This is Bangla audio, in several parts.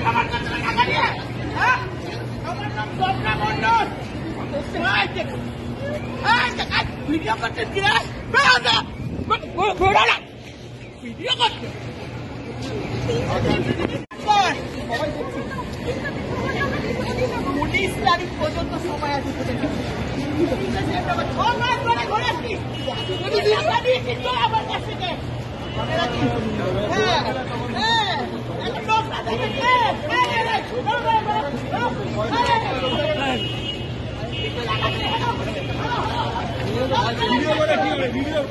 আমার কাছে টাকা নিয়ে, হ্যাঁ? আমার নাম স্বপ্না মণ্ডল। ভিডিও করতে গিয়ে ভিডিও করতে 19 তারিখ পর্যন্ত সময় আছে। 6 মাস ধরে ঘোরাচ্ছি, কিন্তু আমার কাছ থেকে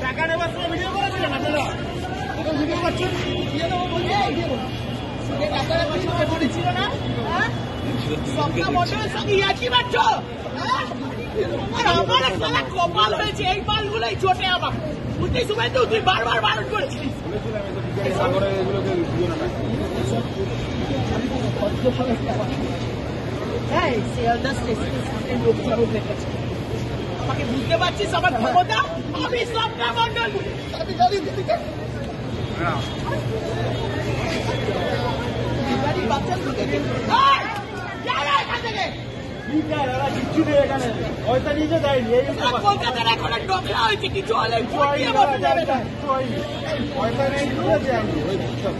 টাকা নেবার সময় ভিডিও করেছিলেন আপনারা? ভিডিও করছেন, ছিল না? স্বপ্না মণ্ডলের সঙ্গে ইয়ার্কি মারছ? আমার সালা কপাল হয়েছে, এই মালগুলোই জোটে আমার। বুঝতে সময় তো তুই বারবার বারণ করেছিলিস। আমাকে বুঝতে পারছিস আমার ক্ষমতা? আমি স্বপ্না মণ্ডল। কলকাতার এখন ডোকরা হয়েছে, কিছু হলে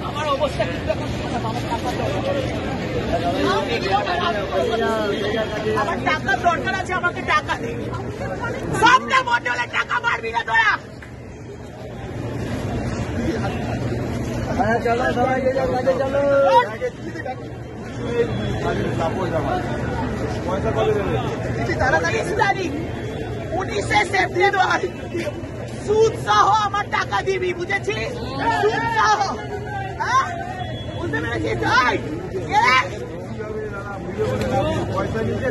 আমার অবস্থা কিন্তু আমার টাকার দরকার আছে, আমাকে টাকা দে। স্বপ্না মণ্ডলের টাকা মারবি না তোরা। চলো সবাই চলো, তাড়াতাড়ি 19 সেপ্টেম্বর সুদ সহ আমার টাকা দিবি, বুঝেছিস? সুদ সহ, বুঝতে পেরেছিস? পয়সা নিতে